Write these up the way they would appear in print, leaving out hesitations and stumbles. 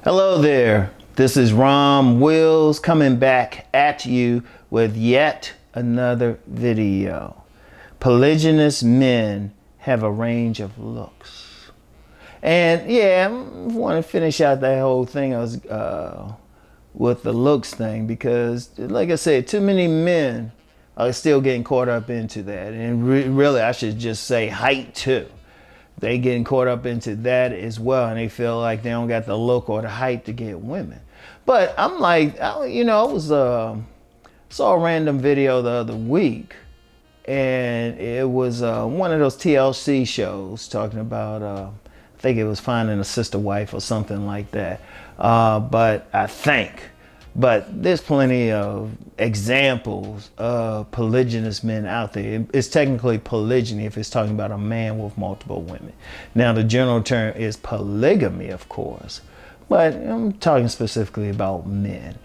Hello there, this is Rom Wills coming back at you with yet another video. Polygynous men have a range of looks. And yeah, I want to finish out that whole thing with the looks thing because, like I said, too many men are still getting caught up into that. And really, I should just say height too. They getting caught up into that as well, and they feel like they don't got the look or the height to get women. But I'm like, I was saw a random video the other week, and it was one of those TLC shows talking about I think it was finding a sister wife or something like that. But there's plenty of examples of polygynous men out there. It's technically polygyny if it's talking about a man with multiple women. Now, the general term is polygamy, of course, but I'm talking specifically about men.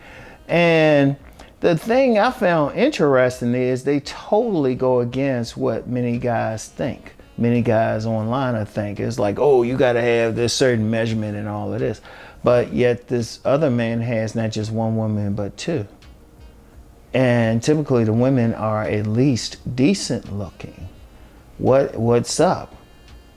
And the thing I found interesting is they totally go against what many guys think. Many guys online, I think, is like, oh, you got to have this certain measurement and all of this. But yet this other man has not just one woman, but two. And typically the women are at least decent looking. What's up?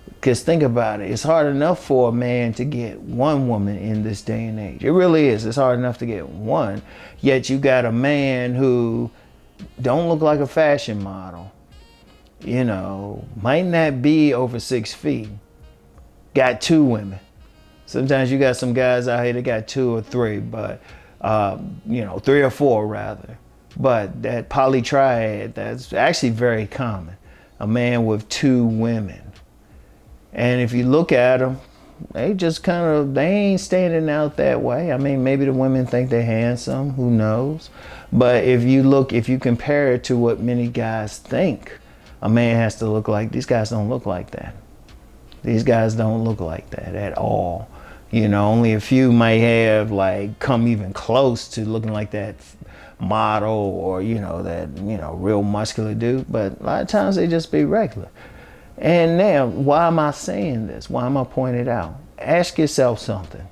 Because think about it. It's hard enough for a man to get one woman in this day and age. It really is. It's hard enough to get one. Yet you got a man who don't look like a fashion model. You know, might not be over 6 feet. Got two women. Sometimes you got some guys out here that got 2 or 3, but 3 or 4 rather. But that poly triad, that's actually very common. A man with 2 women. And if you look at them, they just they ain't standing out that way. I mean, maybe the women think they're handsome, who knows? But if you compare it to what many guys think a man has to look like, these guys don't look like that. These guys don't look like that at all. You know, only a few might have come even close to looking like that model or, real muscular dude. But a lot of times they just be regular. And now, why am I saying this? Why am I pointing it out? Ask yourself something.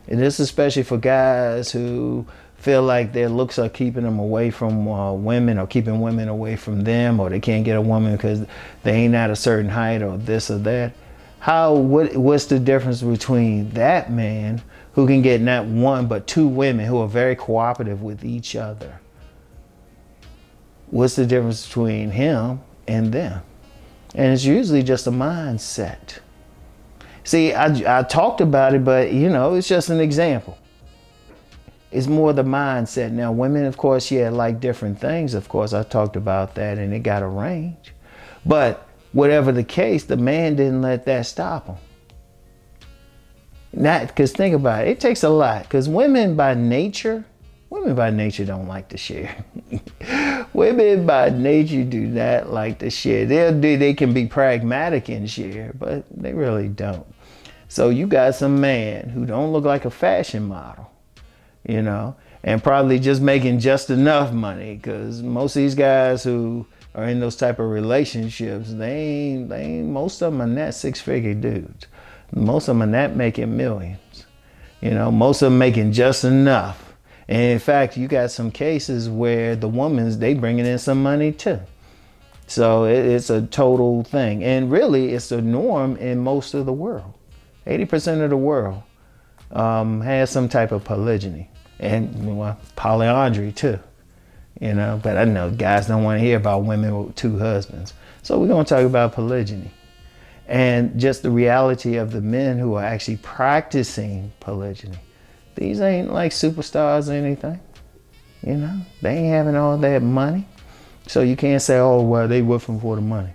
And this is especially for guys who feel like their looks are keeping them away from women or keeping women away from them, or they can't get a woman because they ain't at a certain height or this or that. What's the difference between that man who can get not 1 but 2 women who are very cooperative with each other? What's the difference between him and them? And it's usually just a mindset. See, I talked about it, but it's just an example. It's more the mindset. Now, women, of course, like different things. Of course, I talked about that, and it got a range. But whatever the case, the man didn't let that stop him. Not because think about it, it takes a lot. Because women by nature don't like to share. Women by nature do not like to share. They can be pragmatic and share, but they really don't. So you got some man who don't look like a fashion model, and probably just making just enough money, because most of these guys who are in those type of relationships, they ain't most of them are not 6-figure dudes. Most of them are not making millions. Most of them making just enough. And in fact, you got some cases where the woman's, they bringing in some money too. So it's a total thing. And really, it's a norm in most of the world. 80% of the world has some type of polygyny. And polyandry too. But I know guys don't want to hear about women with 2 husbands. So we're going to talk about polygyny. And just the reality of the men who are actually practicing polygyny. These ain't like superstars or anything. They ain't having all that money. So you can't say, oh, well, they with them for the money.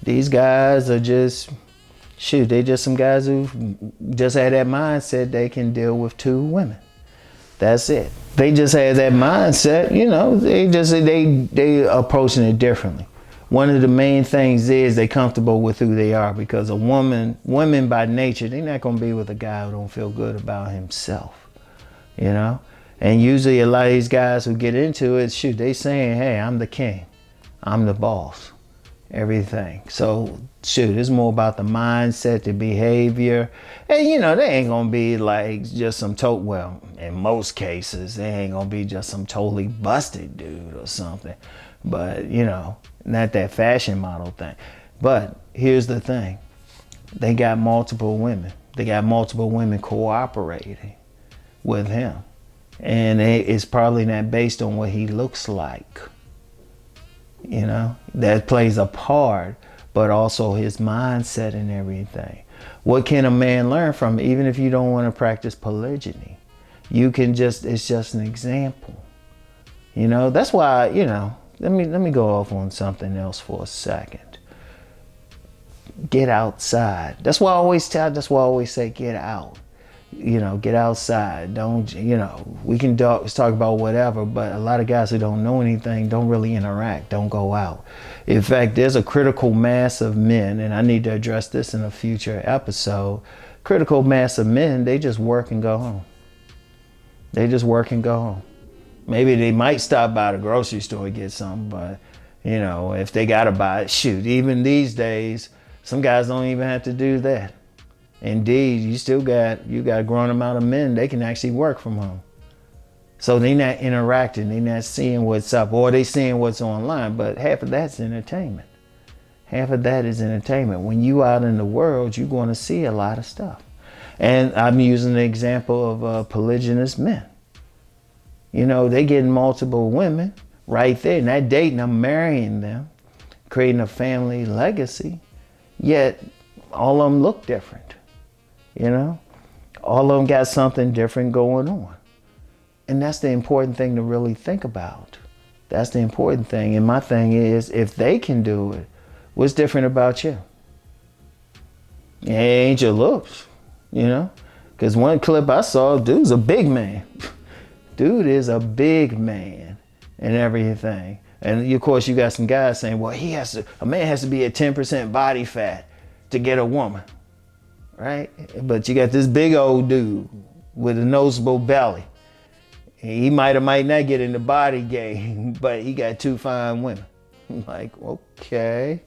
These guys are just, they just some guys who just had that mindset they can deal with 2 women. That's it. They just had that mindset, they approaching it differently. One of the main things is they comfortable with who they are, because women by nature, they're not going to be with a guy who don't feel good about himself, And usually a lot of these guys who get into it, they saying, hey, I'm the king. I'm the boss. everything. So shoot, it's more about the mindset, the behavior. And you know, they ain't gonna be like just some well, in most cases, they ain't gonna be just some totally busted dude or something. But you know, not that fashion model thing. But here's the thing. They got multiple women. They got multiple women cooperating with him. And it's probably not based on what he looks like. You know, that plays a part, but also his mindset and everything. What can a man learn from, even if you don't want to practice polygyny? You can just, it's just an example. You know, that's why, you know, let me go off on something else for a second. Get outside. That's why I always say get out. You know, get outside. Don't, you know, we can talk about whatever, but a lot of guys who don't know anything don't really interact, don't go out. In fact, there's a critical mass of men, and I need to address this in a future episode. Critical mass of men, they just work and go home. They just work and go home. Maybe they might stop by the grocery store and get something, but, you know, if they got to buy it, shoot, even these days, some guys don't even have to do that. Indeed, you got a growing amount of men, they can actually work from home. So they're not interacting, they're not seeing what's up, or they seeing what's online, but half of that's entertainment. Half of that is entertainment. When you out in the world, you're going to see a lot of stuff. And I'm using the example of polygynous men. You know, they getting multiple women right there, not dating them, marrying them, creating a family legacy, yet all of them look different. You know, all of them got something different going on. And that's the important thing to really think about. That's the important thing. And my thing is, if they can do it, what's different about you? It ain't your looks, you know? Because one clip I saw, dude's a big man. Dude is a big man and everything. And of course, you got some guys saying, well, a man has to be at 10% body fat to get a woman. Right? But you got this big old dude with a noticeable belly. He might or might not get in the body game, but he got two fine women. I'm like, okay.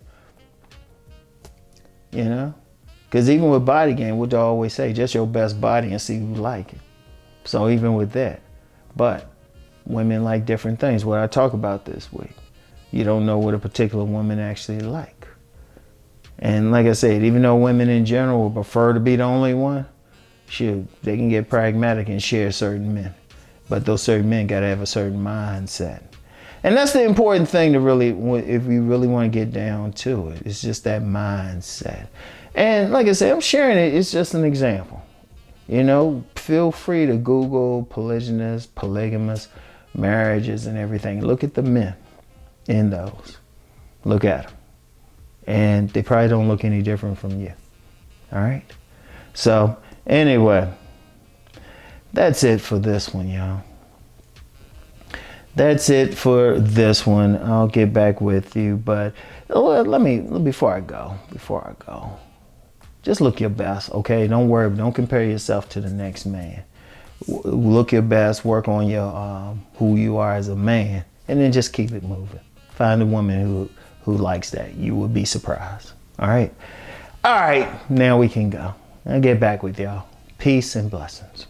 You know? Because even with body game, what do I always say? Just your best body and see who like it. So even with that. But women like different things. What I talk about this week. You don't know what a particular woman actually like. And like I said, even though women in general would prefer to be the only one, shoot, they can get pragmatic and share certain men. But those certain men got to have a certain mindset. And that's the important thing to really, if we really want to get down to it, it's just that mindset. And like I said, I'm sharing it, it's just an example. You know, feel free to Google polygynous, polygamous marriages and everything. Look at the men in those. Look at them. And they probably don't look any different from you. All right? So, anyway, that's it for this one, y'all. That's it for this one. I'll get back with you, but before I go, just look your best, okay? Don't worry, don't compare yourself to the next man. Look your best, work on your who you are as a man, and then just keep it moving. Find a woman who likes that. You will be surprised. All right? All right, now we can go. I'll get back with y'all. Peace and blessings.